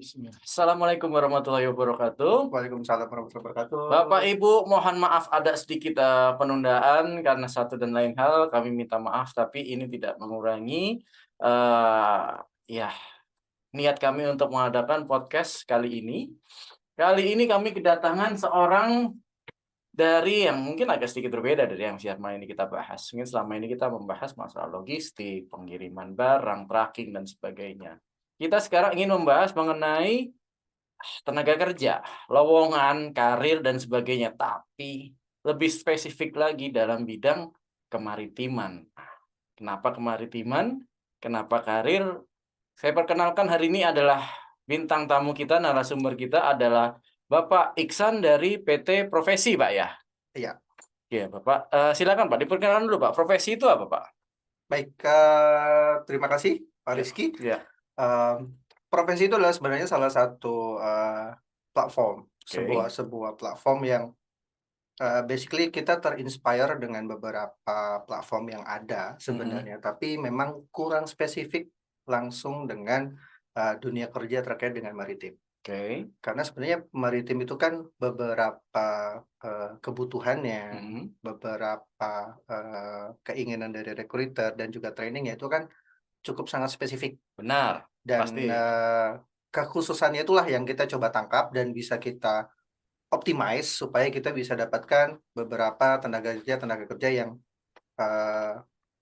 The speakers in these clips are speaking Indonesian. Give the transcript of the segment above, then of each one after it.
Bismillah. Assalamualaikum warahmatullahi wabarakatuh. Waalaikumsalam warahmatullahi wabarakatuh. Bapak Ibu, mohon maaf ada sedikit penundaan karena satu dan lain hal. Kami minta maaf, tapi ini tidak mengurangi eh ya niat kami untuk mengadakan podcast kali ini. Kali ini kami kedatangan seorang dari yang mungkin agak sedikit berbeda dari yang selama ini kita bahas. Mungkin selama ini kita membahas masalah logistik, pengiriman barang, tracking, dan sebagainya. Kita sekarang ingin membahas mengenai tenaga kerja, lowongan, karir, dan sebagainya. Tapi lebih spesifik lagi dalam bidang kemaritiman. Kenapa kemaritiman? Kenapa karir? Saya perkenalkan hari ini adalah bintang tamu kita, narasumber kita adalah Bapak Iksan dari PT Profesi, Pak ya? Iya, Iya, Bapak. Silakan Pak, diperkenalkan dulu Pak. Profesi itu apa Pak? baik, terima kasih Pak Ya, Rizky. ya. Profesi itu adalah sebenarnya salah satu platform, Oke. sebuah platform yang basically kita terinspire dengan beberapa platform yang ada Mm-mm. sebenarnya, tapi memang kurang spesifik langsung dengan dunia kerja terkait dengan maritim. Oke. Karena sebenarnya maritim itu kan beberapa kebutuhannya, Mm-mm. beberapa keinginan dari recruiter dan juga training itu kan cukup sangat spesifik Benar, dan pasti. kekhususannya itulah yang kita coba tangkap dan bisa kita optimize supaya kita bisa dapatkan beberapa tenaga kerja yang eh,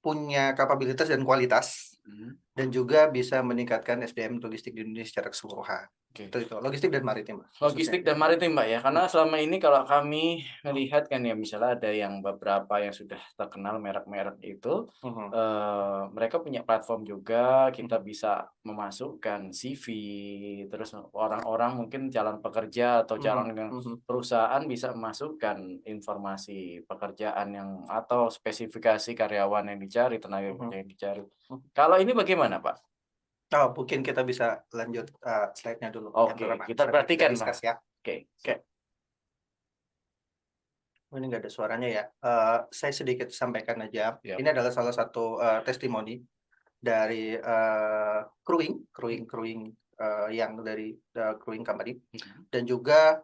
punya kapabilitas dan kualitas Mm. dan juga bisa meningkatkan SDM logistik di Indonesia secara keseluruhan. Oke. Itu logistik dan maritim Pak, khususnya. Logistik dan maritim, Mbak ya. Karena selama ini kalau kami melihat kan ya, misalnya ada yang beberapa yang sudah terkenal merek-merek itu, Mhm, mereka punya platform juga, mhm, kita bisa memasukkan CV, terus orang-orang mungkin calon pekerja atau mhm, calon mhm, perusahaan bisa memasukkan informasi pekerjaan yang atau spesifikasi karyawan yang dicari, tenaga mhm, kerja yang dicari. mhm. Kalau ini bagaimana, Pak? Oh, mungkin kita bisa lanjut slide-nya dulu yang Oke, pertama. kita Nanti kita perhatikan, Pak. discuss ya. Oke, oke. Oh, ini nggak ada suaranya ya. Saya sedikit sampaikan aja. Ya. Ini adalah salah satu testimoni dari crewing yang dari crewing company Mhm. dan juga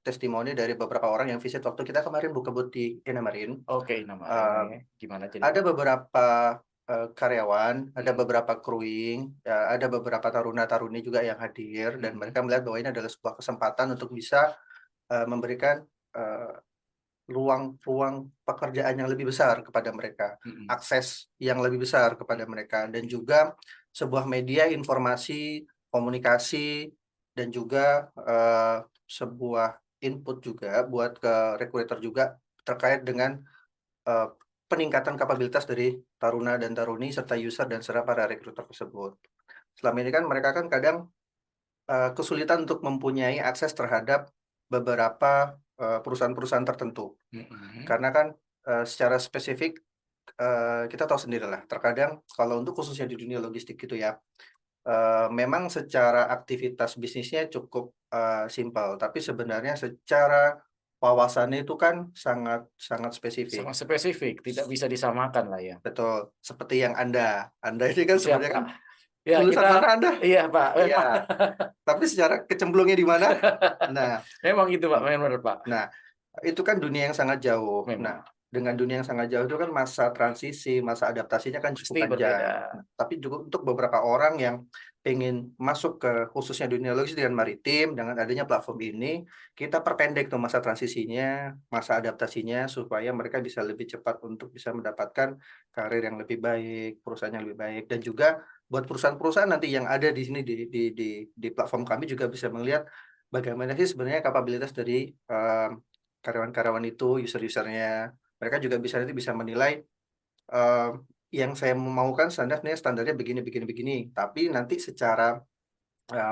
testimoni dari beberapa orang yang visit waktu kita kemarin buka butik Inamarin. Oke, nama Eh, ini gimana ada ceritanya? beberapa karyawan, ada Mhm, beberapa crewing, ada beberapa taruna-taruni juga yang hadir dan mhm, mereka melihat bahwa ini adalah sebuah kesempatan untuk bisa memberikan eh, ruang-ruang pekerjaan yang lebih besar kepada mereka, mhm, akses yang lebih besar mhm, kepada mereka, dan juga sebuah media informasi, komunikasi, dan juga sebuah input juga buat ke recruiter juga terkait dengan eh, peningkatan kapabilitas dari taruna dan taruni serta user dan serta para recruiter tersebut. Selama ini kan mereka kan kadang kesulitan untuk mempunyai akses terhadap beberapa perusahaan-perusahaan tertentu. mhm, Karena kan secara spesifik kita tahu sendirilah, terkadang kalau untuk khususnya di dunia logistik gitu ya, memang secara aktivitas bisnisnya cukup simpel, tapi sebenarnya secara wawasannya itu kan sangat sangat spesifik. sangat spesifik, tidak bisa disamakan lah ya. Betul, seperti yang Anda ini kan Siap, sebenarnya kan Pak. Ya lulusan kita mana Anda? iya, Pak, memang Iya, tapi secara kecemplungnya di mana? Nah, memang itu, Pak, mmm, benar, Pak, nah itu kan dunia yang sangat jauh. Nah, memang. dengan dunia yang sangat jauh itu kan masa transisi, masa adaptasinya kan cukup Pasti berbeda. panjang. Nah, tapi juga untuk beberapa orang yang pengen masuk ke khususnya dunia logistik dan maritim, dengan adanya platform ini, kita perpendek tuh masa transisinya, masa adaptasinya, supaya mereka bisa lebih cepat untuk bisa mendapatkan karir yang lebih baik, perusahaan yang lebih baik, dan juga buat perusahaan-perusahaan nanti yang ada di sini di platform kami juga bisa melihat bagaimana sih sebenarnya kapabilitas dari, karyawan-karyawan itu, user-usernya. Mereka juga bisa nanti bisa menilai, eee, yang saya maukan standarnya begini begini begini. Tapi nanti secara,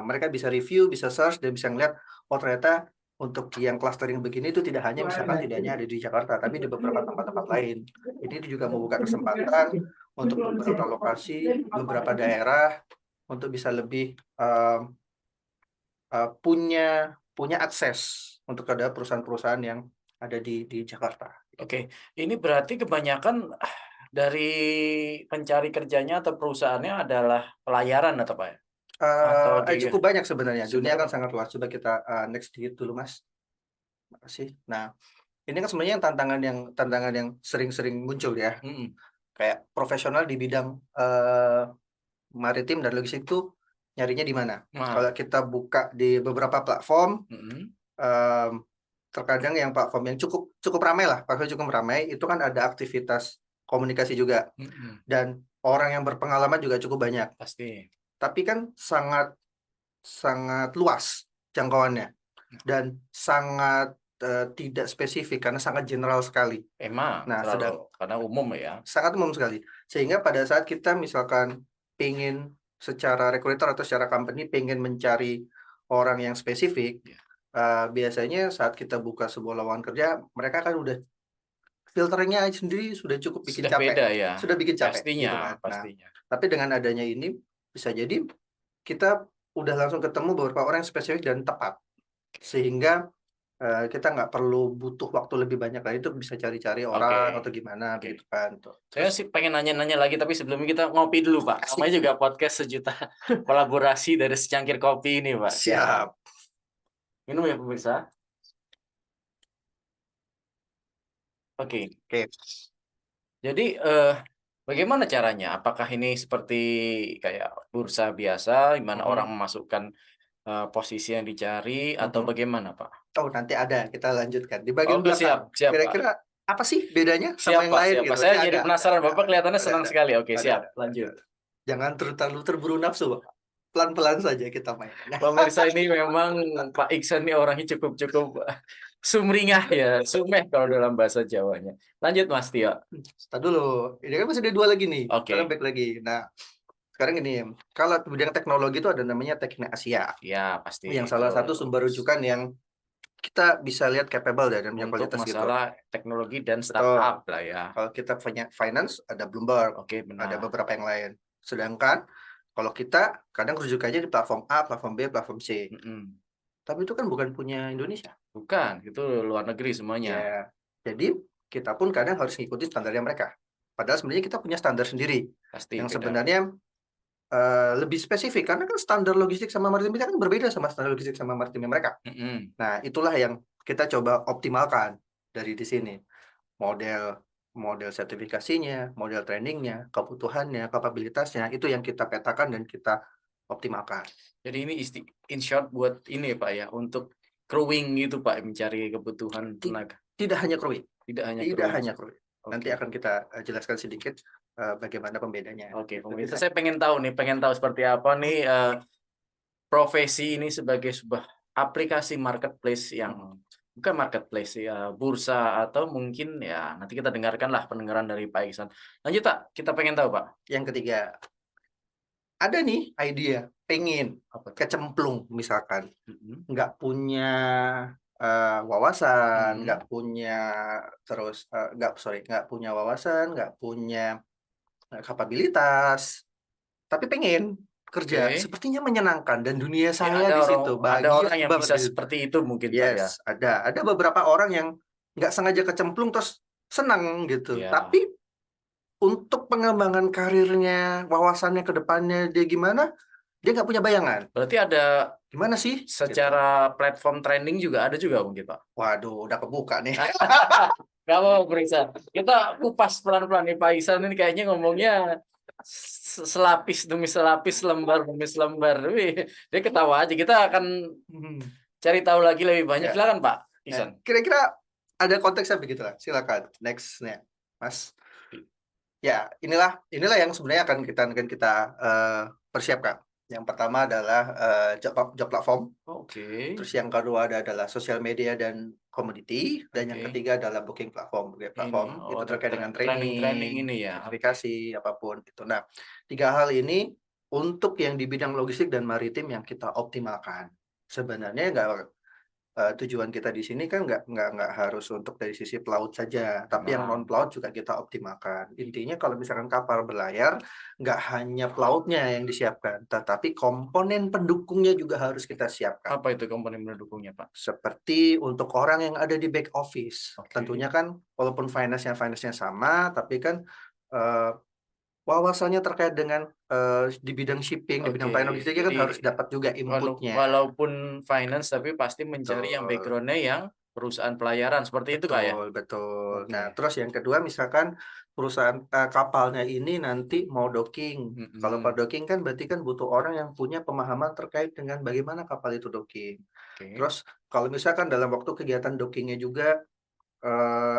mereka bisa review, bisa search, dan bisa ngelihat, oh ternyata untuk yang clustering begini itu tidak hanya ada di Jakarta, tapi di beberapa tempat-tempat lain. Ini juga membuka kesempatan untuk beberapa lokasi, beberapa daerah, untuk bisa lebih, punya punya akses untuk ada perusahaan-perusahaan yang ada di Jakarta, gitu. Oke, ini berarti kebanyakan dari pencari kerjanya atau perusahaannya adalah pelayaran atau Pak ya? Atau di Cukup banyak sebenarnya. Dunia kan sebenarnya sangat luas. Coba kita next dikit dulu, Mas. Makasih. Nah, ini kan sebenarnya tantangan yang sering-sering muncul ya. mhm, Kayak profesional di bidang maritim dan logistik itu nyarinya di mana? nah, Kalau kita buka di beberapa platform, mhm, em, terkadang yang platform yang cukup cukup ramai lah, platform cukup ramai itu kan ada aktivitas komunikasi juga mhm, dan orang yang berpengalaman juga cukup banyak. pasti. Tapi kan sangat sangat luas jangkauannya dan sangat tidak spesifik karena sangat general sekali. Emang Nah, terlalu karena umum ya? sangat umum sekali. Sehingga pada saat kita misalkan pengen secara recruiter atau secara company pengen mencari orang yang spesifik, Iya. biasanya saat kita buka sebuah lowongan kerja, mereka kan udah filternya sendiri sudah cukup bikin Sudah capek, beda ya? sudah bikin capek gitu Pastinya kan. Nah, pastinya. tapi dengan adanya ini bisa jadi kita udah langsung ketemu beberapa orang yang spesifik dan tepat. Sehingga kita nggak perlu butuh waktu lebih banyak lagi untuk bisa cari-cari Oke orang atau gimana oke. begitu kan. Saya Terus sih pengen nanya-nanya lagi, tapi sebelumnya kita ngopi dulu, Pak. asik, Namanya juga podcast sejuta kolaborasi dari secangkir kopi ini, Pak. Siap. siap. Minum ya, pemirsa. Oke. Oke. Jadi, bagaimana caranya? Apakah ini seperti kayak bursa biasa, di mana orang Mhm, memasukkan, posisi yang dicari, atau mhm. bagaimana, Pak? Oh, nanti ada, kita lanjutkan. Di bagian Oke, siap belakang, siap, Pak. kira-kira apa sih bedanya Siap, sama yang Pak lain siap, Pak. gitu? Saya Nanti jadi penasaran, Bapak kelihatannya ada senang ada sekali. Oke, ada siap, ada. lanjut. Jangan terlalu terburu nafsu, Pak. Pelan-pelan saja kita mainnya. Pemirsa, ini memang Pak Iksan ini orangnya cukup cukup sumringah ya, sumeh kalau dalam bahasa Jawanya. Lanjut, Mas Tio. Entar dulu, ini kan masih ada 2 lagi nih, sekarang Oke. back lagi. Nah, sekarang gini, kalau di bidang teknologi itu ada namanya Teknik Asia, Ya, pasti yang itu salah satu sumber rujukan yang kita bisa lihat capable dan punya untuk kualitas gitu. masalah teknologi dan Betul. startup lah ya. Kalau kita punya finance, ada Bloomberg, Oke, ada benar. beberapa yang lain. Sedangkan kalau kita kadang rujukannya di platform A, platform B, platform C. Mhm. Tapi itu kan bukan punya Indonesia. Bukan, itu luar negeri semuanya. Ya, jadi kita pun kadang harus ngikutin standarnya mereka. Padahal sebenarnya kita punya standar sendiri Pasti yang beda. sebenarnya lebih spesifik karena kan standar logistik sama maritim kita kan berbeda sama standar logistik sama maritimnya mereka. Mhm. Nah, itulah yang kita coba optimalkan dari di sini. Model model sertifikasinya, model trainingnya, kebutuhannya, kapabilitasnya, itu yang kita petakan dan kita optimalkan. Jadi ini in short buat ini ya, Pak ya, untuk crewing gitu, Pak, mencari kebutuhan Ti tenaga. tidak hanya crewing, Tidak hanya tidak crewing. hanya crewing. Nanti Oke. akan kita, jelaskan sedikit, bagaimana pembedanya, Oke, gitu pemirsa, bisa. saya pengen tahu seperti apa nih, profesi ini sebagai sebuah aplikasi marketplace yang Mhm. bukan marketplace ya, bursa atau mungkin ya nanti kita dengarkanlah pendengaran dari Pak Iksan. Lanjut, Pak, kita pengen tahu, Pak. Yang ketiga, ada nih idea, pengen Apa tuh? kecemplung misalkan, Mhm, nggak punya, wawasan, mhm, nggak punya terus, nggak punya wawasan, nggak punya, kapabilitas. Tapi pengen kerja, oke. sepertinya menyenangkan dan dunia Ya saya di situ, ada bahagia orang yang banget bisa di situ. seperti itu mungkin, Pak, ya? Yes, ada beberapa orang yang nggak sengaja kecemplung terus senang gitu, Ya, tapi untuk pengembangan karirnya, wawasannya ke depannya dia gimana, dia nggak punya bayangan. berarti ada Gimana sih? Gitu. secara platform training juga ada juga mungkin, Pak? Waduh, udah kebuka nih. Nggak mau periksa. Kita kupas pelan-pelan nih, Pak Iksan ini kayaknya ngomongnya selapis demi selapis, lembar demi selembar. Wih, dia ketawa aja. Kita akan Mhm, cari tahu lagi lebih banyak. ya, Silakan, Pak ya. Iksan. Kira-kira ada konteksnya begitulah, silakan next-nya, Mas. Ya, inilah yang sebenarnya akan kita, persiapkan. Yang pertama adalah, job platform, Oke, terus yang kedua adalah sosial media dan komoditi, dan yang oke. ketiga adalah booking platform. Booking Ini, platform oh itu ada terkait dengan training-training training, ini ya. Oke. sertifikasi, apapun gitu. Nah, 3 hal ini untuk yang di bidang logistik dan maritim yang kita optimalkan. Sebenarnya tujuan kita di sini kan nggak harus untuk dari sisi pelaut saja, tapi yang non Nah, pelaut juga kita optimalkan. Intinya kalau misalkan kapal berlayar, nggak hanya pelautnya yang disiapkan, tetapi komponen pendukungnya juga harus kita siapkan. apa itu komponen pendukungnya, Pak? Seperti untuk orang yang ada di back office. Oke. Tentunya kan walaupun finance-nya sama, tapi kan, eee wawasannya terkait dengan di bidang shipping, di bidang Oke, pelayanan logistiknya kan jadi harus dapat juga inputnya. walaupun finance tapi pasti mencari yang Betul. background-nya yang perusahaan pelayaran seperti itu Kak ya? Betul, betul. Nah, Oke. terus yang kedua misalkan perusahaan kapalnya ini nanti mau docking. Kalau Mhm. mau docking kan berarti kan butuh orang yang punya pemahaman terkait dengan bagaimana kapal itu docking. Oke. Terus kalau misalkan dalam waktu kegiatan dockingnya juga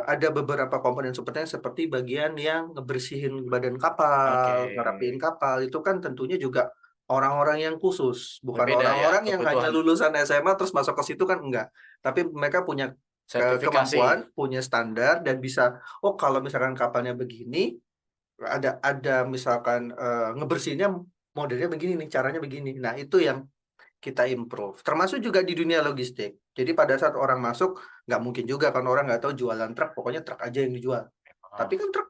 ada beberapa komponen seperti bagian yang ngebersihin badan Oke. kapal, ngerapiin kapal, itu kan tentunya juga orang-orang yang khusus, bukan Berbeda ya orang-orang yang hanya kebutuhan lulusan SMA terus masuk ke situ kan enggak. Tapi mereka punya sertifikasi. kemampuan, punya standar dan bisa, oh kalau misalkan kapalnya begini, ada misalkan, ngebersihinnya modelnya begini nih, caranya begini. Nah itu yang kita improve, termasuk juga di dunia logistik. Jadi pada saat orang masuk, nggak mungkin juga kan orang nggak tahu jualan truk, pokoknya truk aja yang dijual. Tapi Oh. kan truk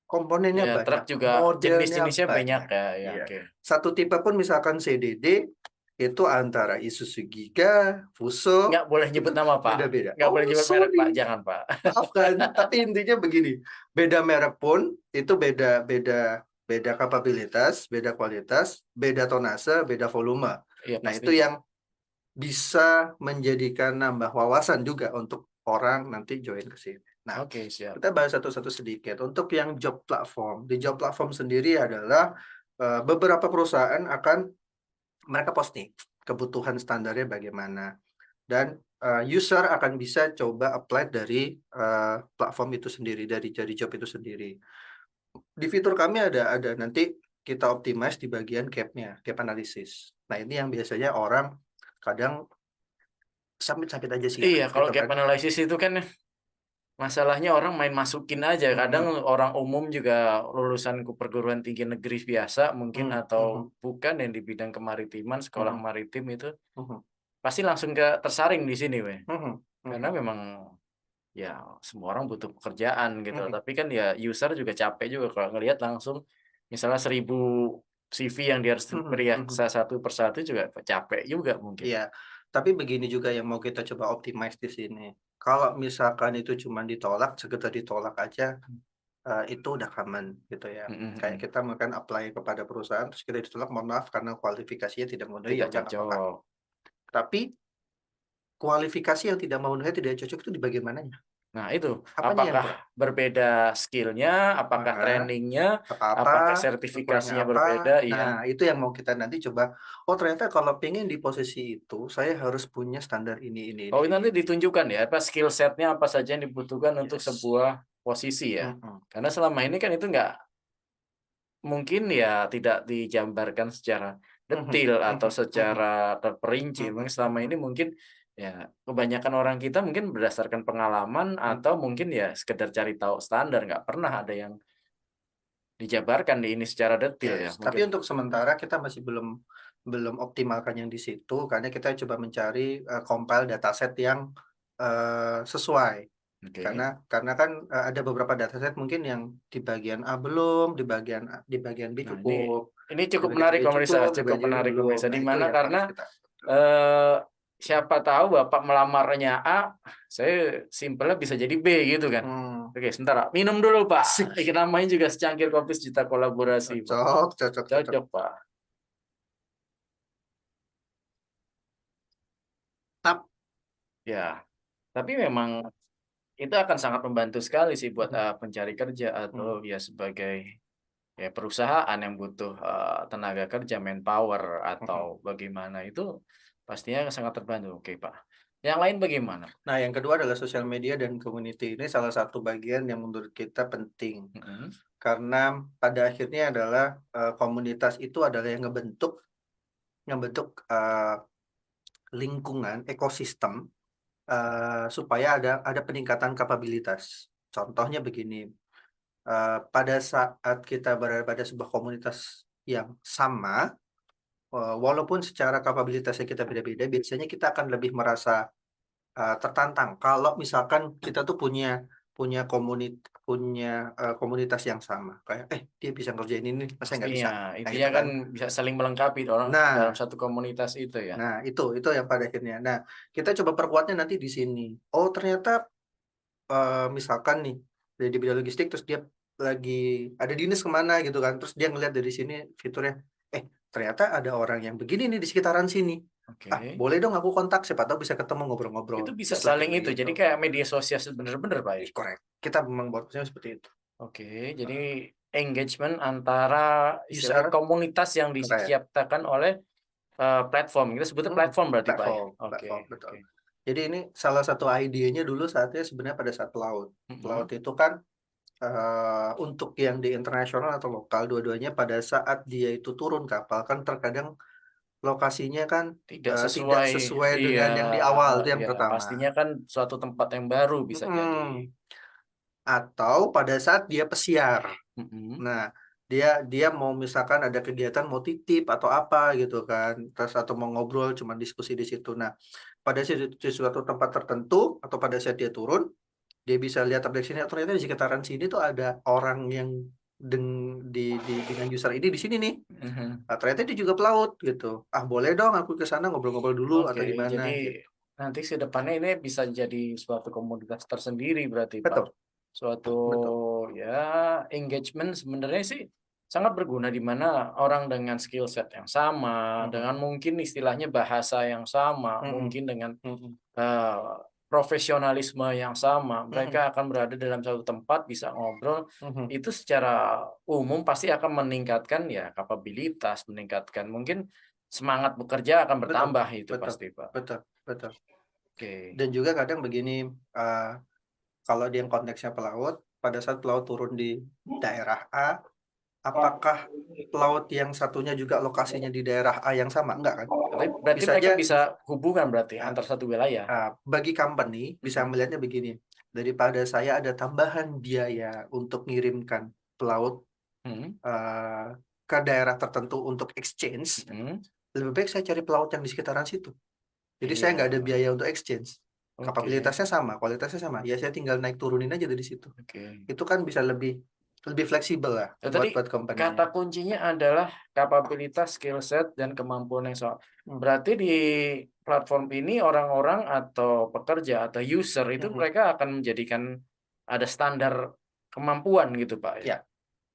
komponennya Ya truk banyak, juga modelnya jenis-jenisnya banyak banyak. ya, ya Iya, oke. satu tipe pun misalkan CDD, itu antara Isuzu Giga, Fuso, Nggak boleh itu nyebut nama Pak, beda-beda. nggak boleh Oh nyebut merek Pak, sorry, jangan Pak. maafkan. Tapi intinya begini, beda merek pun itu beda beda beda kapabilitas, beda kualitas, beda tonase, beda volume. Iya Nah itu pastinya. yang bisa menjadikan nambah wawasan juga untuk orang nanti join ke sini. Nah, Oke siap. kita bahas satu-satu sedikit. Untuk yang job platform, di job platform sendiri adalah beberapa perusahaan akan mereka posting kebutuhan standarnya bagaimana dan user akan bisa coba apply dari platform itu sendiri, dari job itu sendiri. Di fitur kami ada nanti kita optimize di bagian gap-nya, gap analysis. Nah, ini yang biasanya orang kadang sambit-sambit aja sih ya, Iya kalau gitu gap kan. analysis itu kan masalahnya orang main masukin aja, kadang Mhm, orang umum juga lulusan perguruan tinggi negeri biasa mungkin mhm, atau mhm, bukan yang di bidang kemaritiman, sekolah mhm, maritim itu mhm, pasti langsung tersaring di sini weh. mhm, Karena mhm, memang ya semua orang butuh pekerjaan gitu, mhm, tapi kan ya user juga capek juga kalau ngelihat langsung misalnya 1000 CV yang dia harus mhm, mhm. periksa satu persatu juga capek juga mungkin. Iya, tapi begini juga yang mau kita coba optimize di sini. Kalau misalkan itu cuma ditolak, sekedar ditolak aja, itu udah common gitu ya. Mhm Kayak mhm. kita mungkin apply kepada perusahaan, terus kita ditolak, "Mohon maaf karena kualifikasinya tidak memenuhi," ya Tidak udah nggak apa-apa. cocok. Tapi kualifikasi yang tidak memenuhi, tidak cocok itu di bagian mananya? Nah itu, Apanya yang apakah kurang? berbeda skill-nya, apakah Heeh. training-nya, Apa-apa, apakah kurangnya sertifikasinya apa. berbeda, iya. Nah, itu yang mau kita nanti coba, oh ternyata kalau pengen di posisi itu, saya harus punya standar Oh ini, nanti ini. ditunjukkan ya, apa skill set-nya apa saja yang dibutuhkan untuk Yes. sebuah posisi ya. Mhm, Karena selama ini kan itu nggak mungkin ya tidak digambarkan secara mhm, detail atau mhm, mhm, secara terperinci. mhm, Mungkin selama ini mhm, mungkin ya kebanyakan orang kita mungkin berdasarkan pengalaman mhm. atau mungkin ya sekedar cari tahu standar, nggak pernah ada yang dijabarkan di ini secara detail ya Yes, mungkin. tapi untuk sementara kita masih belum belum optimalkan yang di situ, karena kita coba mencari, compile dataset yang, sesuai. Oke. Karena kan, ada beberapa dataset mungkin yang di bagian A belum, di bagian B Nah cukup, ini di cukup bagian C menarik pemirsa, cukup, di cukup bagian B menarik belum. pemirsa, Nah di itu mana yang harus karena, kita betul. eee, siapa tahu Bapak melamarnya A, saya simpelnya bisa jadi B gitu kan. Hmm, Oke sebentar Pak, minum dulu Pak, asik, namanya juga secangkir kopi sejuta kolaborasi Pak. cocok, cocok, cocok. Cocok Pak. Tap. Ya, tapi memang itu akan sangat membantu sekali sih buat, Mhm, pencari kerja mhm, atau ya sebagai, ya perusahaan yang butuh, tenaga kerja, manpower mhm. atau bagaimana itu pastinya sangat terbantu. Oke Pak. Yang lain bagaimana? Nah, yang kedua adalah sosial media dan community. Ini salah satu bagian yang menurut kita penting. Mhm. Karena pada akhirnya adalah, komunitas itu adalah yang ngebentuk, lingkungan, ekosistem, supaya ada peningkatan kapabilitas. Contohnya begini, pada saat kita berada pada sebuah komunitas yang sama, walaupun secara kapabilitasnya kita beda-beda, biasanya kita akan lebih merasa tertantang kalau misalkan kita tuh punya komunitas yang sama, kayak, "Eh, dia bisa ngerjain ini, masa nggak bisa?" Pastinya, Nah, intinya itu kan kan. bisa saling melengkapi orang dalam Nah satu komunitas itu ya. nah, itu yang pada akhirnya. Nah, kita coba perkuatnya nanti di sini. Oh, ternyata, misalkan nih, dari di bidang logistik, terus dia lagi ada dinas kemana gitu kan, terus dia ngeliat dari sini fiturnya, ternyata ada orang yang begini nih di sekitaran sini. Oke. Boleh dong aku kontak, siapa tahu bisa ketemu ngobrol-ngobrol. Itu bisa Just like saling itu. Jadi begitu. kayak media sosial bener-bener, Pak ya? Correct. Kita memang buatnya seperti itu. Oke, jadi engagement antara istilahnya User, komunitas yang correct. diciptakan oleh platform. Kita sebutnya platform berarti, Pak ya? Platform, Oke, platform, betul. oke. Jadi ini salah satu idenya dulu saatnya sebenarnya pada saat laut. Laut Mhm. itu kan untuk yang di internasional atau lokal dua-duanya pada saat dia itu turun kapal kan terkadang lokasinya kan Tidak tidak sesuai, sesuai iya, dengan yang di awal, itu yang ya pertama. pastinya kan suatu tempat yang baru bisa jadi. Mm-mm. Atau pada saat dia pesiar. Mhm. Nah, dia dia mau misalkan ada kegiatan mau titip atau apa gitu kan, terus atau mau ngobrol cuma diskusi di situ. Nah, pada di suatu tempat tertentu atau pada saat dia turun, dia bisa lihat update sini, "Oh, ternyata di sekitaran sini tuh ada orang yang dengan user ini di sini nih. Mhm. Ternyata dia juga pelaut gitu. Boleh dong aku ke sana ngobrol-ngobrol dulu atau Oke, gimana jadi gitu." nanti ke depannya ini bisa jadi suatu komunitas tersendiri berarti, Pak. Betul, Suatu betul. ya engagement sebenarnya sih sangat berguna di mana orang dengan skill set yang sama, Mhm, dengan mungkin istilahnya bahasa yang sama, mhm, mungkin dengan mhm, eee, profesionalisme yang sama, mhm, mereka akan berada dalam satu tempat, bisa ngobrol, mhm. itu secara umum pasti akan meningkatkan ya kapabilitas, meningkatkan mungkin semangat bekerja akan Betul, bertambah itu betul, pasti, Pak. betul, betul. Oke. Dan juga kadang begini, kalau dia yang konteksnya pelaut, pada saat pelaut turun di daerah A, apakah pelaut yang satunya juga lokasinya di daerah A yang sama? Enggak kan? Berarti Bisa mereka aja, bisa hubungan berarti eee antar satu wilayah? bagi company bisa Mhm. melihatnya begini, daripada saya ada tambahan biaya untuk ngirimkan pelaut, Mhm. eee, ke daerah tertentu untuk exchange, Mhm. lebih baik saya cari pelaut yang di sekitaran situ. Jadi saya Iya, nggak ada biaya untuk exchange. oke, Kapabilitasnya sama, kualitasnya sama, ya saya tinggal naik turunin aja dari situ. oke. Itu kan bisa lebih lebih fleksibel lah Tadi buat company-nya. kata kuncinya adalah kapabilitas, skill set, dan kemampuan yang Mmm, berarti di platform ini orang-orang atau pekerja atau user itu mhm, mereka akan menjadikan ada standar kemampuan gitu, Pak, ya? ya,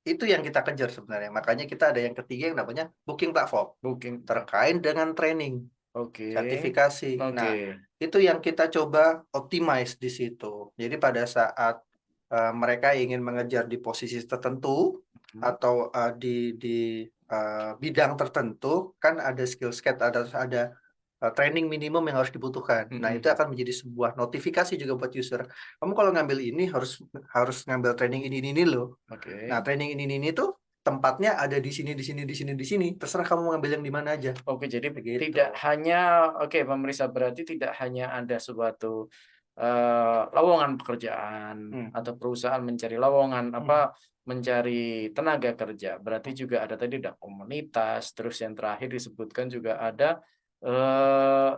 itu yang kita kejar sebenarnya. Makanya kita ada yang ketiga yang namanya booking platform, Booking terkait dengan training, oke, sertifikasi. oke. Nah, itu yang kita coba optimize di situ. Jadi pada saat, mereka ingin mengejar di posisi tertentu Mhm. atau, bidang tertentu, kan ada skill set, training minimum yang harus dibutuhkan. Nah, itu Mhm. akan menjadi sebuah notifikasi juga buat user. Kamu kalau ngambil ini harus harus ngambil training ini loh. Nah, Oke. training ini tuh tempatnya ada di sini di sini di sini di sini, terserah kamu mau ngambil yang di mana aja, Oke, jadi tidak begitu. hanya oke, pemeriksa berarti tidak hanya ada suatu, lowongan pekerjaan Mhm, atau perusahaan mencari lowongan, mhm, mencari tenaga kerja, berarti mhm, juga ada tadi ada komunitas, terus yang terakhir disebutkan juga ada, eee,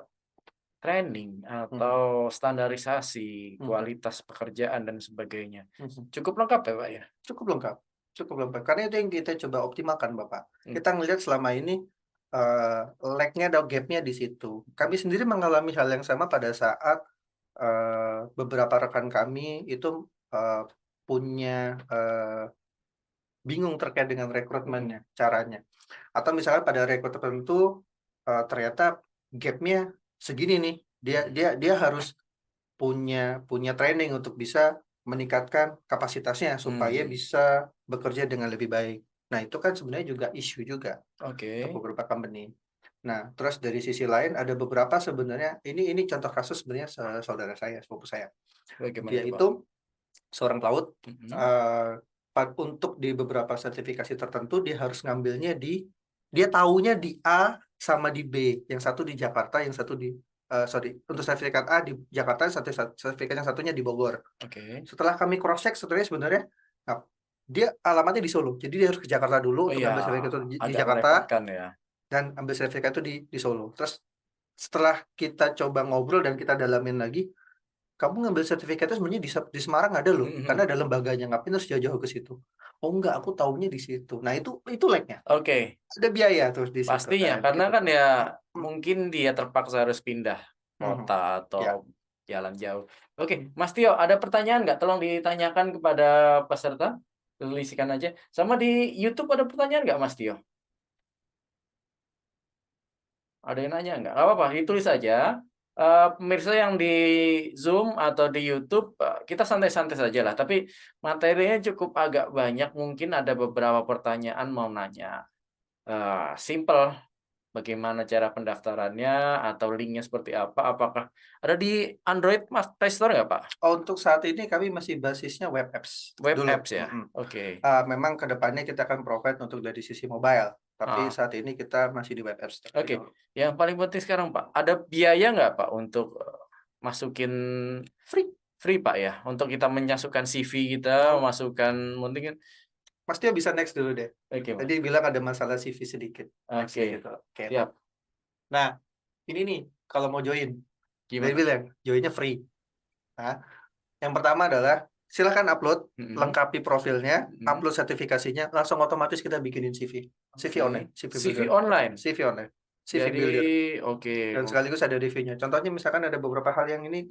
training mhm, atau standarisasi mhm, kualitas pekerjaan dan sebagainya. mhm. Cukup lengkap ya, Pak, ya? Cukup lengkap, cukup lengkap. Karena itu yang kita coba optimalkan, Bapak. Mmm, Kita ngelihat selama ini, lag-nya atau gap-nya di situ. Kami sendiri mengalami hal yang sama pada saat, beberapa rekan kami itu, punya, bingung terkait dengan mhm, rekrutmennya, caranya. Atau misalnya pada rekrut tertentu, ternyata gap-nya segini nih, dia mhm, dia dia harus punya punya training untuk bisa meningkatkan kapasitasnya supaya mmm, bisa bekerja dengan lebih baik. Nah, itu kan sebenarnya juga isu juga untuk oke, beberapa company. Nah, terus dari sisi lain ada beberapa sebenarnya ini contoh kasus sebenarnya saudara saya, sepupu saya. bagaimana Dia tuh, Pak? itu seorang pelaut, Mhm, eee, untuk di beberapa sertifikasi tertentu dia harus ngambilnya dia taunya di A sama di B, yang satu di Jakarta, yang satu di sorry, untuk sertifikat A di Jakarta, sertifikat yang satunya di Bogor. oke. Setelah kami cross check sebenarnya, nah, dia alamatnya di Solo, jadi dia harus ke Jakarta dulu Oh untuk iya, ngambil sertifikat itu di agak Jakarta merepotkan ya. dan ambil sertifikat itu di Solo. Terus setelah kita coba ngobrol dan kita dalamin lagi, "Kamu ngambil sertifikatnya sebenarnya di Semarang ada loh, Mhm, karena mhm. ada lembaganya, ngapain harus jauh-jauh ke situ?" "Oh enggak, aku taunya di situ." Nah itu lag-nya, Oke, ada biaya terus di situ. pastinya Nah karena begitu kan tuh. ya Mhm, mungkin dia terpaksa harus pindah mhm, kota ya, atau jalan jauh. Oke, mhm. Mas Tio ada pertanyaan nggak? Tolong ditanyakan kepada peserta. tuliskan aja. Sama di YouTube ada pertanyaan nggak Mas Tio? Ada yang nanya nggak? Nggak apa-apa, ditulis aja. Pemirsa yang di Zoom atau di YouTube, kita santai-santai saja lah. Tapi materinya cukup agak banyak. Mungkin ada beberapa pertanyaan mau nanya. Simple, bagaimana cara pendaftarannya atau linknya seperti apa? Apakah ada di Android Mas Play Store nggak Pak? Untuk saat ini kami masih basisnya web apps Web dulu. apps ya? Oke. Memang kedepannya kita akan provide untuk dari sisi mobile, tapi Ah. saat ini kita masih di web apps. Oke, yang paling penting sekarang Pak, ada biaya nggak Pak untuk masukin Free. free Pak ya? Untuk kita memasukkan CV kita, masukkan mending Mas Tio bisa next dulu deh. oke Mas. Tadi bilang ada masalah CV sedikit. Next Oke, gitu. Oke. siap. Nah, ini nih kalau mau join, Gimana? dia bilang joinnya free. Nah, yang pertama adalah silakan upload, lengkapi profilnya, upload sertifikasinya, langsung otomatis kita bikinin CV. CV Oke. online, CV CV builder. online. CV online. CV Jadi builder. oke. Dan sekaligus ada reviewnya. Contohnya misalkan ada beberapa hal yang ini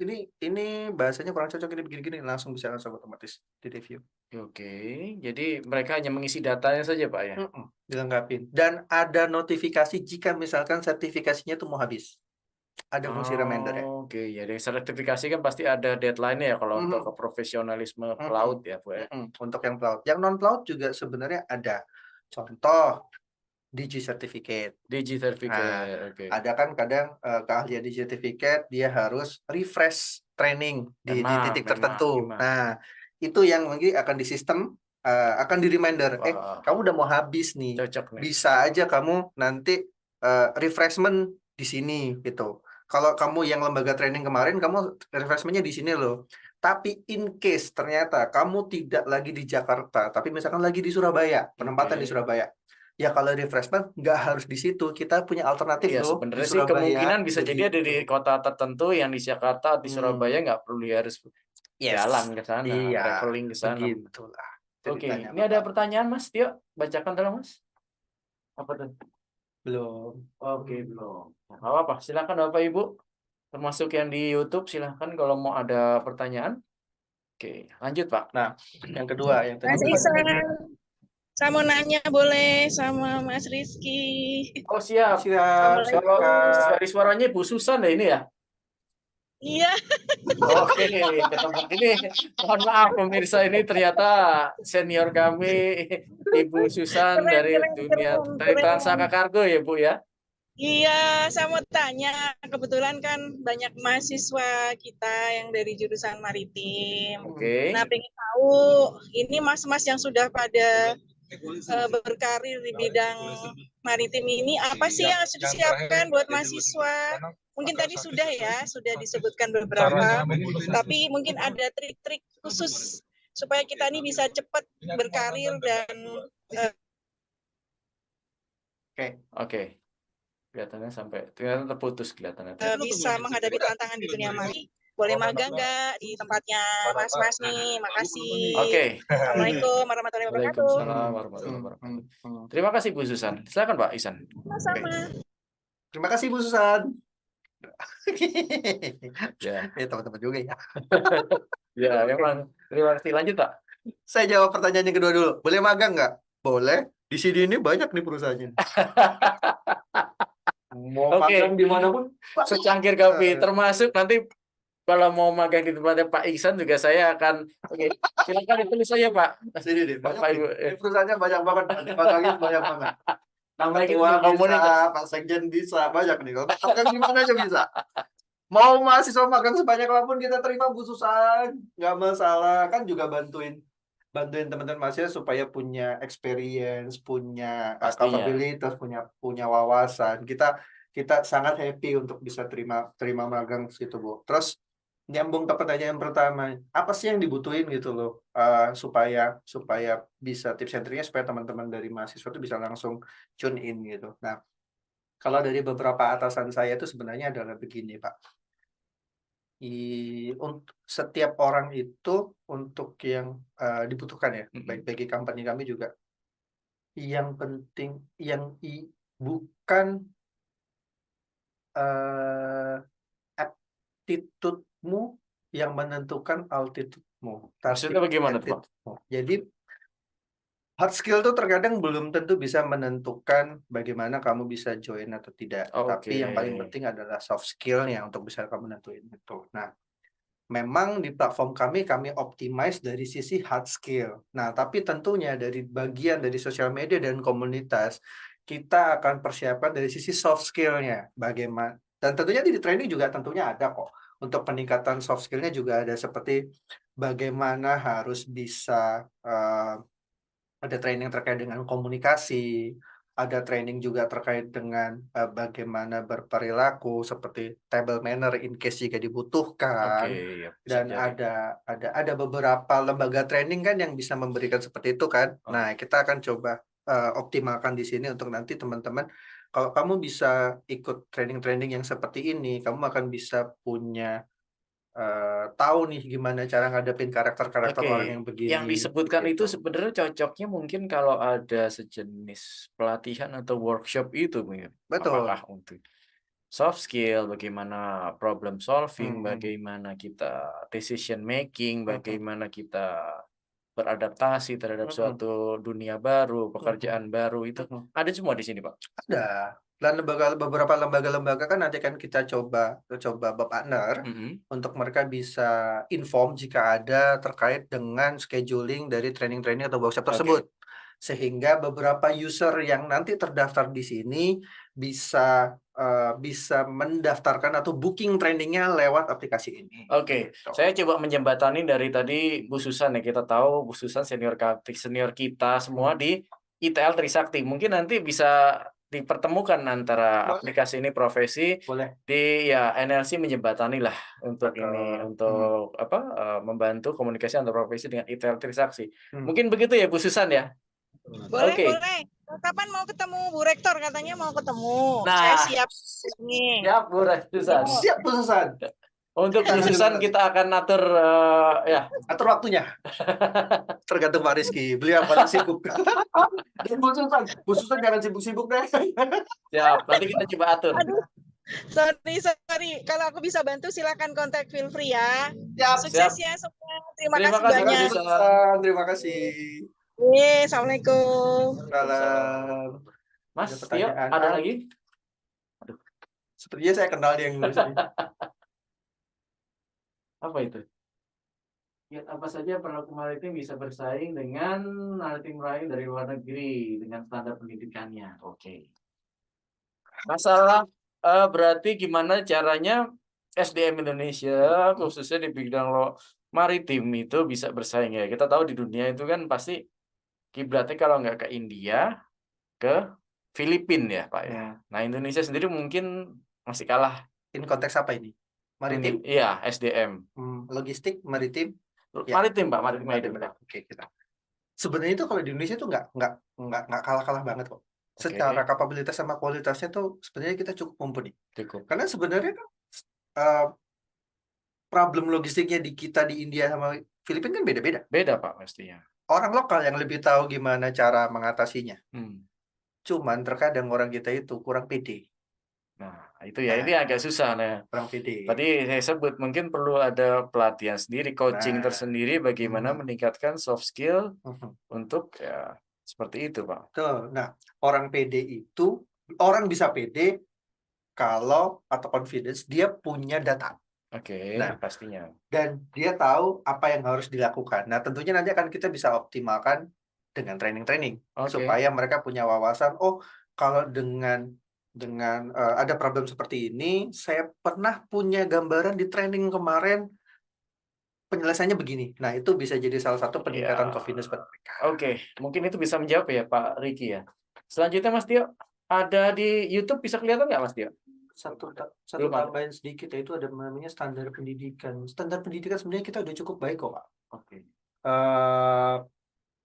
bahasanya kurang cocok, ini begini-gini, langsung otomatis di review. Oke, jadi mereka hanya mengisi datanya saja Pak ya? Dilengkapin. Dan ada notifikasi jika misalkan sertifikasinya itu mau habis. Ada fungsi reminder ya. Oke, jadi sertifikasi kan pasti ada deadline-nya ya kalau untuk profesionalisme pelaut ya, Bu ya. Untuk yang pelaut. Yang non pelaut juga sebenarnya ada. Contoh Digi Certificate. Digi Certificate, oke. Ada kan kadang keahlian Digi Certificate dia harus refresh training di titik tertentu. Nah, itu yang mungkin akan di sistem akan di reminder. Kamu udah mau habis nih. Cocok nih. Bisa aja kamu nanti refreshment di sini gitu. Kalau kamu yang lembaga training kemarin, kamu refreshmentnya di sini loh. Tapi in case ternyata kamu tidak lagi di Jakarta, tapi misalkan lagi di Surabaya, penempatan di Surabaya. Ya kalau refreshment nggak harus di situ, kita punya alternatif Iya, loh di sebenarnya sih Surabaya. kemungkinan bisa jadi ada di begitu. kota tertentu yang di Jakarta, di Surabaya nggak perlu harus jalan ke sana, Iya, traveling ke sana. begitulah Oke, ceritanya, ini ada Bapak. pertanyaan Mas Tio, bacakan tolong Mas. Apa tuh? Belum. Oke, belum. Nggak apa-apa, silakan Bapak Ibu. Termasuk yang di YouTube, silakan kalau mau ada pertanyaan. Oke, lanjut Pak. Nah, yang kedua yang tadi Mas Isan, saya mau nanya boleh sama Mas Rizky. Oh siap. Assalamualaikum. Dari suaranya Bu Susan deh ini ya? Iya. Oke, ketemu ini. Mohon maaf pemirsa, ini ternyata senior kami Ibu Susan dari Transaka Kargo ya Bu ya? Iya, saya mau tanya. Kebetulan kan banyak mahasiswa kita yang dari jurusan maritim. Oke. Nah, pengen tahu ini mas-mas yang sudah pada berkarir di bidang maritim ini apa sih yang harus disiapkan buat mahasiswa? Mungkin tadi sudah disebutkan beberapa, tapi mungkin ada trik-trik khusus supaya kita ini bisa cepat berkarir dan Oke. Kelihatannya ternyata terputus kelihatannya. bisa menghadapi tantangan di dunia maritim. Boleh magang nggak di tempatnya mas-mas nih? Makasih. Oke. Assalamualaikum warahmatullahi wabarakatuh. Waalaikumsalam warahmatullahi wabarakatuh. Terima kasih Bu Susan. Silakan Pak Isan. Sama-sama. Terima kasih Bu Susan. Ya. Teman-teman juga ya. Ya, memang. Terima kasih. Lanjut Pak. Saya jawab pertanyaan yang kedua dulu. Boleh magang nggak? Boleh. Di sini ini banyak nih perusahaannya. Mau magang dimanapun. Secangkir kopi. Termasuk nanti kalau mau magang di tempatnya Pak Iksan juga saya akan. Oke, silakan ditulis saya Pak. Sini deh. Bapak Ibu. Ini perusahaannya banyak banget. Magangnya banyak banget. Nama Ketua bisa, Pak Sekjen bisa, banyak nih. Kalau magang di mana aja bisa. Mau mahasiswa magang sebanyak apapun kita terima Bu Susan, nggak masalah. Kan juga bantuin teman-teman mahasiswa supaya punya experience, punya kapabilitas, punya wawasan. Kita sangat happy untuk bisa terima magang situ Bu. Terus nyambung ke pertanyaan pertama, apa sih yang dibutuhin gitu loh supaya bisa tips and triknya supaya teman-teman dari mahasiswa itu bisa langsung tune in gitu. Nah, kalau dari beberapa atasan saya itu sebenarnya adalah begini Pak. Untuk setiap orang itu untuk yang dibutuhkan ya, baik bagi company kami juga. Yang penting bukan attitude-mu yang menentukan altitude-mu. Maksudnya bagaimana Pak? Jadi Hard skill tuh terkadang belum tentu bisa menentukan bagaimana kamu bisa join atau tidak. Oke. Tapi yang paling penting adalah soft skill-nya untuk bisa kamu nentuin itu. Nah, memang di platform kami optimize dari sisi hard skill. Nah, tapi tentunya dari bagian dari sosial media dan komunitas, kita akan persiapkan dari sisi soft skill-nya. Bagaimana, dan tentunya di training juga tentunya ada kok. Untuk peningkatan soft skill-nya juga ada seperti bagaimana harus bisa ada training terkait dengan komunikasi, ada training juga terkait dengan bagaimana berperilaku seperti table manner in case jika Oke, dibutuhkan. ya bisa Dan jadi. ada beberapa lembaga training kan yang bisa memberikan seperti itu kan. Oke. Nah, kita akan coba optimalkan di sini untuk nanti teman-teman, kalau kamu bisa ikut training-training yang seperti ini, kamu akan bisa punya tahu nih gimana cara ngadepin karakter-karakter Oke, orang yang yang begini disebutkan itu gitu. sebenarnya cocoknya mungkin kalau ada sejenis pelatihan atau workshop itu mungkin. Betul. Apakah untuk soft skill, bagaimana problem solving, Mhm. bagaimana kita decision making, Mhm. bagaimana kita beradaptasi terhadap Mhm. suatu dunia baru, Mhm. pekerjaan baru, itu Mhm. ada semua di sini, Pak? Ada. Dan beberapa lembaga-lembaga kan nanti kan kita coba partner Mhm. untuk mereka bisa inform jika ada terkait dengan scheduling dari training-training atau workshop Oke. tersebut. Sehingga beberapa user yang nanti terdaftar di sini bisa mendaftarkan atau booking trainingnya lewat aplikasi ini. Oke, Gitu. saya coba menjembatani dari tadi Bu Susan ya, kita tahu Bu Susan senior kita semua di ITL Trisakti. Mungkin nanti bisa dipertemukan antara Boleh. aplikasi ini profesi Boleh. di ya NLC menjembatani lah untuk ini, Betul. untuk apa, membantu komunikasi antar profesi dengan ITL Trisakti. Hmm. Mungkin begitu ya Bu Susan ya? Boleh, Oke. boleh. Kapan mau ketemu Bu Rektor? Katanya mau ketemu. Saya Nah, siap nih. siap Bu Susan. Siap, Bu Susan. Untuk Bu Kita Susan akan kita akan atur ya. atur waktunya. Tergantung Pak Rizky, beliau yang paling sibuk. Dan Bu Susan jangan sibuk-sibuk deh. Siap, nanti kita coba atur. Aduh, sorry. Kalau aku bisa bantu silakan kontak, feel free ya. Siap. Sukses ya semua. Terima Terima kasih kasih, Bu banyak. Susan. Terima kasih. Assalamualaikum. Salam. Mas Ada Tio, pertanyaan? ada lagi? Sepertinya saya kenal dia yang nulis ini. Apa itu? Kiat apa saja pelaku maritim bisa bersaing dengan maritim lain dari luar negeri dengan standar pendidikannya? Oke. Masalah berarti gimana caranya SDM Indonesia khususnya di bidang maritim itu bisa bersaing ya. Kita tahu di dunia itu kan pasti kiblatnya kalau nggak ke India, ke Filipina ya Pak ya. Nah Indonesia sendiri mungkin masih kalah. In konteks apa ini? Maritim? Iya, SDM. Logistik, maritim? Ya. Maritim Pak, maritim. Oke, kita. Sebenarnya itu kalau di Indonesia itu nggak kalah-kalah banget kok. Secara kapabilitas sama kualitasnya tuh sebenarnya kita cukup mumpuni. Cukup. Karena sebenarnya kan problem logistiknya di kita di India sama Filipina kan beda-beda. Beda Pak pastinya. Orang lokal yang lebih tahu gimana cara mengatasinya. Cuman terkadang orang kita itu kurang pede. Nah, itu ya, ini agak susah. Nah, Kurang pede. tadi saya sebut mungkin perlu ada pelatihan sendiri, coaching tersendiri bagaimana meningkatkan soft skill untuk ya seperti itu, Pak. Tuh, nah, orang pede itu, orang bisa pede kalau atau confidence dia punya data. Oke, Nah, pastinya. Dan dia tahu apa yang harus dilakukan. Nah, tentunya nanti akan kita bisa optimalkan dengan training-training supaya mereka punya wawasan. Oh, kalau dengan ada problem seperti ini, saya pernah punya gambaran di training kemarin penyelesaiannya begini. Nah, itu bisa jadi salah satu peningkatan confidence buat mereka. Oke, mungkin itu bisa menjawab ya Pak Riki ya. Selanjutnya Mas Tio, ada di YouTube bisa kelihatan nggak Mas Tio? Satu tambahan sedikit, yaitu ada namanya standar pendidikan. Standar pendidikan sebenarnya kita udah cukup baik kok, Pak. Oke.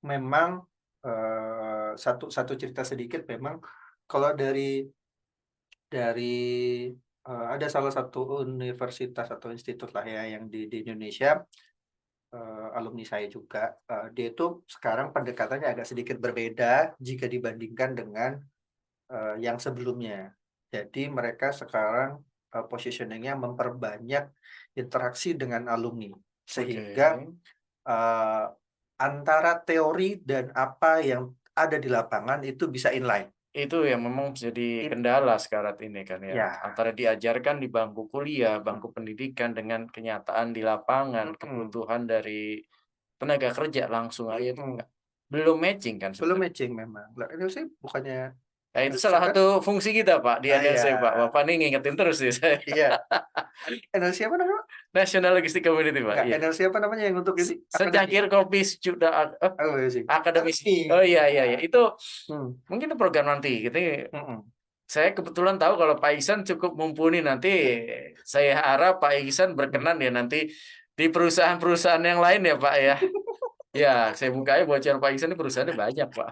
Memang satu cerita sedikit, memang kalau dari ada salah satu universitas atau institut lah ya yang di Indonesia, alumni saya juga, dia itu sekarang pendekatannya agak sedikit berbeda jika dibandingkan dengan yang sebelumnya. Jadi mereka sekarang positioning-nya memperbanyak interaksi dengan alumni, sehingga antara teori dan apa yang ada di lapangan itu bisa inline. Itu yang memang jadi kendala sekarang ini kan ya. Ya. Antara diajarkan di bangku kuliah, bangku pendidikan dengan kenyataan di lapangan, kebutuhan dari tenaga kerja langsung aja itu belum matching kan Belum sebenarnya. matching memang. Lah, ini sih bukannya Nah, itu salah satu fungsi kita Pak di NLC iya. Pak. Bapak nih ngingetin terus sih saya. Iya. NLC apa namanya? National Logistic Community Pak. Enggak, Iya. NLC apa namanya yang untuk ini? Secangkir kopi sejuta Oh, iya sih. akademisi. Oh iya iya itu Hmm. mungkin itu program nanti gitu. Mm-mm. Saya kebetulan tahu kalau Pak Ihsan cukup mumpuni, nanti saya harap Pak Ihsan berkenan ya nanti di perusahaan-perusahaan yang lain ya Pak ya. Ya, saya bukanya bocor Pak Ihsan, ini perusahaannya banyak Pak.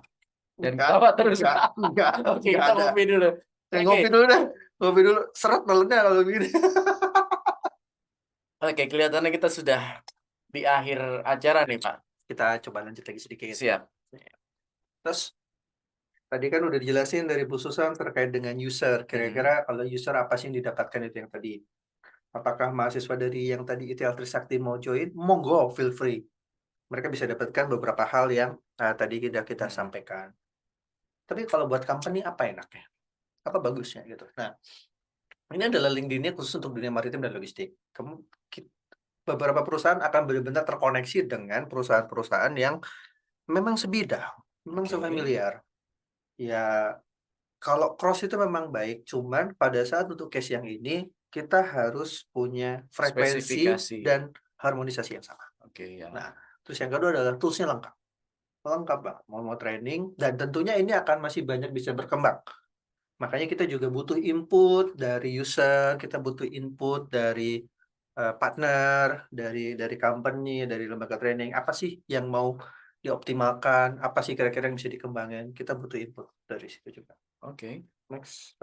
Dan ketawa terus. Enggak Oke, kita ada. ngopi dulu. Saya Oke. ngopi dulu dah. Ngopi dulu. Seret malamnya kalau gini. Oke, kelihatannya kita sudah di akhir acara nih Pak. Kita coba lanjut lagi sedikit. Siap. Terus tadi kan udah dijelasin dari Bu Susan terkait dengan user. Kira-kira kalau user apa sih yang didapatkan itu yang tadi? Apakah mahasiswa dari yang tadi ITL Trisakti mau join? Monggo, feel free. Mereka bisa dapatkan beberapa hal yang tadi kita sampaikan. Tapi kalau buat company apa enaknya? Apa bagusnya gitu? Nah, ini adalah LinkedIn-nya khusus untuk dunia maritim dan logistik. Beberapa perusahaan akan benar-benar terkoneksi dengan perusahaan-perusahaan yang memang sebidang, memang sefamiliar. Ya, kalau cross itu memang baik, cuman pada saat untuk case yang ini kita harus punya frekuensi Spesifikasi. dan harmonisasi yang sama. Oke ya. Nah, terus yang kedua adalah toolsnya lengkap. Lengkap banget, mau training, dan tentunya ini akan masih banyak bisa berkembang. Makanya kita juga butuh input dari user, kita butuh input dari partner, dari company, dari lembaga training. Apa sih yang mau dioptimalkan? Apa sih kira-kira yang bisa dikembangkan? Kita butuh input dari situ juga. Oke. Next.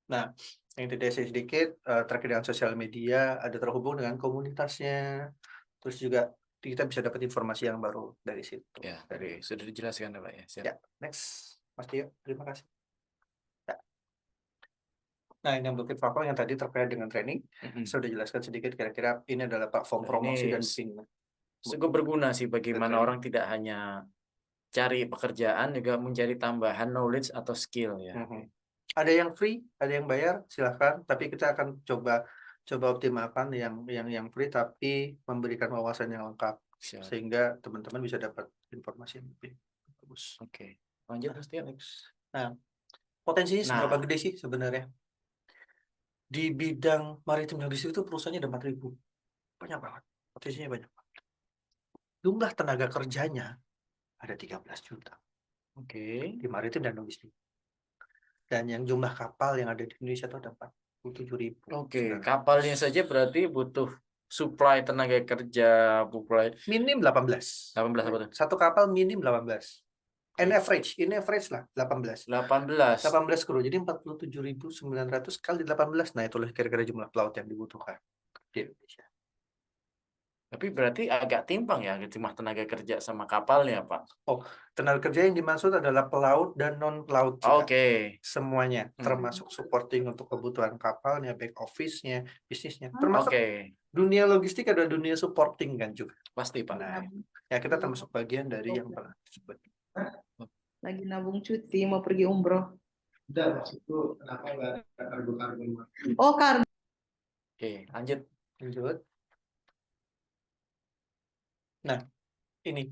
Nah, yang tadi saya sedikit terkait dengan sosial media, ada terhubung dengan komunitasnya. Terus juga kita bisa dapat informasi yang baru dari situ. Ya, dari sudah dijelaskan ya Pak ya. Siap. Ya, next. Mas Tio, terima kasih. Ya. Nah, ini yang bukit faktor yang tadi terkait dengan training. Saya sudah jelaskan sedikit kira-kira ini adalah platform promosi dan ping. Cukup berguna sih bagaimana orang tidak hanya cari pekerjaan, juga mencari tambahan knowledge atau skill ya. Ada yang free, ada yang bayar, silahkan. Tapi kita akan coba optimalkan yang free tapi memberikan wawasan yang lengkap. Siap. Sehingga teman-teman bisa dapat informasi yang lebih bagus. Oke. Lanjut Mas Tio. Nah, potensinya seberapa gede sih sebenarnya? Di bidang maritim dan logistik itu perusahaannya ada 4.000. Banyak banget. Potensinya banyak banget. Jumlah tenaga kerjanya ada 13 juta. Oke. Di maritim dan logistik. Dan yang jumlah kapal yang ada di Indonesia itu ada 47.000. Oke, kapalnya saja berarti butuh supply tenaga kerja, minim 18. 18 apa tuh? Satu kapal minim 18. In average lah 18. 18 kru. Jadi 47.900 kali 18. Nah, itulah kira-kira jumlah pelaut yang dibutuhkan di Indonesia. Tapi berarti agak timpang ya jumlah tenaga kerja sama kapalnya, Pak. Oh, tenaga kerja yang dimaksud adalah pelaut dan non pelaut juga. Oke. Semuanya, termasuk supporting untuk kebutuhan kapalnya, back office-nya, bisnisnya. Termasuk dunia logistik ada dunia supporting kan juga. Pasti, Pak. Nah, ya kita termasuk bagian dari yang pernah disebut. Lagi nabung cuti mau pergi umroh. Udah, maksudku kenapa nggak kargo-kargo? Oh, kargo. Oke, lanjut. Nah, ini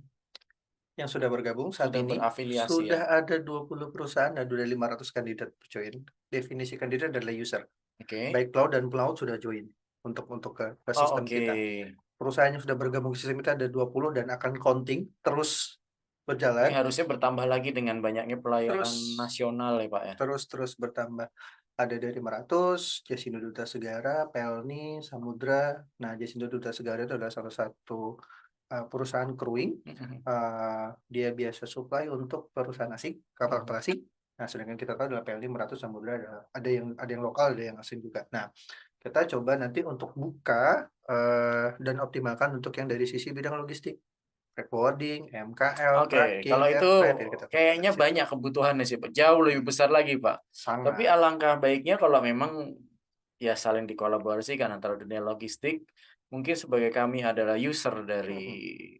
yang sudah bergabung saat Sudah ini berafiliasi, sudah ada 20 perusahaan dan sudah 500 kandidat join. Definisi kandidat adalah user. Oke. Baik pelaut dan pelaut sudah join untuk ke sistem kita. Perusahaan yang sudah bergabung ke sistem kita ada 20 dan akan counting terus berjalan. Ini harusnya bertambah lagi dengan banyaknya pelayanan nasional ya, Pak ya. Terus bertambah. Ada dari Meratus, Jasindo Duta Segara, Pelni, Samudra. Nah, Jasindo Duta Segara itu adalah salah satu perusahaan crewing. Dia biasa supply untuk perusahaan asing, kapal asing. Nah, sedangkan kita tahu adalah Pelni, Meratus, Samudra ada yang lokal, ada yang asing juga. Nah, kita coba nanti untuk buka dan optimalkan untuk yang dari sisi bidang logistik. Forwarding, MKL, Oke, kalau itu kayaknya banyak kebutuhannya sih, Pak. Jauh lebih besar lagi, Pak. Sangat. Tapi alangkah baiknya kalau memang ya saling dikolaborasikan antara dunia logistik, mungkin sebagai kami adalah user dari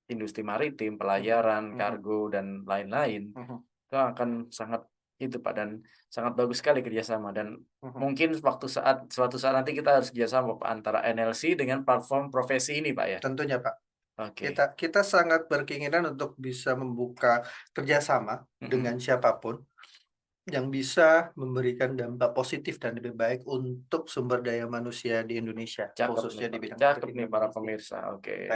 industri maritim, pelayaran, kargo, dan lain-lain, itu akan sangat itu Pak, dan sangat bagus sekali kerjasama, dan mungkin suatu saat nanti kita harus kerjasama Pak antara NLC dengan platform profesi ini Pak ya. Tentunya Pak. Oke. Kita sangat berkeinginan untuk bisa membuka kerjasama dengan siapapun yang bisa memberikan dampak positif dan lebih baik untuk sumber daya manusia di Indonesia, khususnya di bidang Cakep nih para pemirsa. Oke.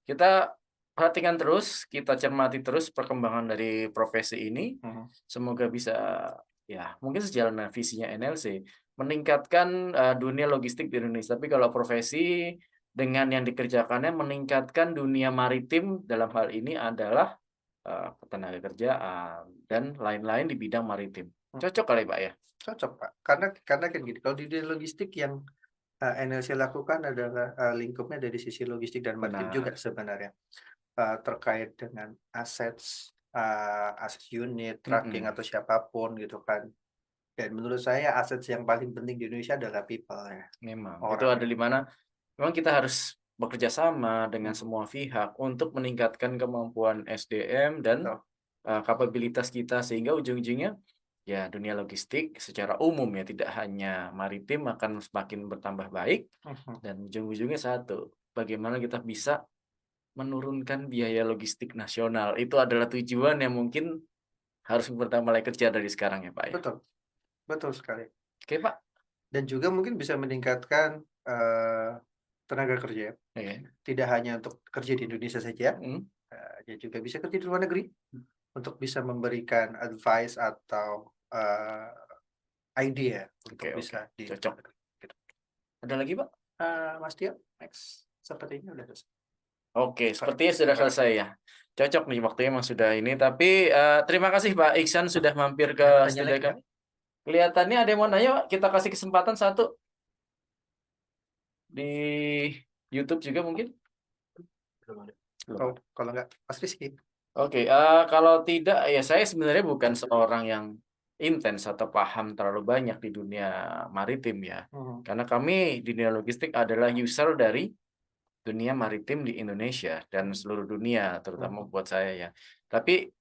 Kita perhatikan terus, kita cermati terus perkembangan dari profesi ini. Semoga bisa ya mungkin sejalan dengan visinya NLC meningkatkan dunia logistik di Indonesia. Tapi kalau profesi dengan yang dikerjakannya meningkatkan dunia maritim, dalam hal ini adalah tenaga kerjaan dan lain-lain di bidang maritim. Cocok kali Pak ya? Cocok Pak, karena kan gini, kalau di dunia logistik yang NLC lakukan adalah lingkupnya dari sisi logistik dan maritim juga sebenarnya, terkait dengan aset unit, tracking atau siapapun gitu kan. Dan menurut saya aset yang paling penting di Indonesia adalah people ya. Memang. Itu ada di mana memang kita harus bekerja sama dengan semua pihak untuk meningkatkan kemampuan SDM dan kapabilitas kita, sehingga ujung-ujungnya ya dunia logistik secara umum ya, tidak hanya maritim, akan semakin bertambah baik, dan ujung-ujungnya satu, bagaimana kita bisa menurunkan biaya logistik nasional. Itu adalah tujuan yang mungkin harus mulai kerja dari sekarang ya Pak ya. Betul sekali. Oke Pak. Dan juga mungkin bisa meningkatkan tenaga kerja, tidak hanya untuk kerja di Indonesia saja, ya juga bisa kerja di luar negeri untuk bisa memberikan advice atau idea untuk bisa di cocok. Ada lagi Pak? Mas Tio, next sepertinya udah selesai. Oke, sepertinya sudah selesai ya. Cocok nih, waktunya memang sudah ini. Tapi terima kasih Pak Iksan sudah mampir ke studio kami. Kelihatannya ada yang mau nanya, Pak. Kita kasih kesempatan satu. Di YouTube juga mungkin? Belum ada. Kalau nggak, pasti skip. Oke, kalau tidak, ya saya sebenarnya bukan seorang yang intens atau paham terlalu banyak di dunia maritim ya. Karena kami di dunia logistik adalah user dari dunia maritim di Indonesia dan seluruh dunia, terutama buat saya ya. Tapi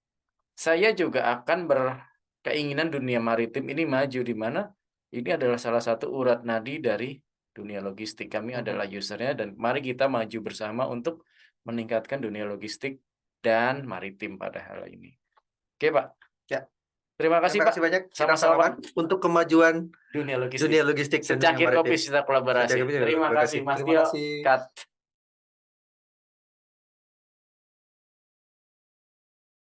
saya juga akan berkeinginan dunia maritim ini maju, di mana ini adalah salah satu urat nadi dari dunia logistik. Kami adalah usernya, dan mari kita maju bersama untuk meningkatkan dunia logistik dan maritim pada hal ini. Oke Pak. Ya. Terima kasih Pak. Banyak. Sama-sama untuk kemajuan dunia logistik. Secangkir kopi kita kolaborasi. Terima kasih Mas Tio. Cut.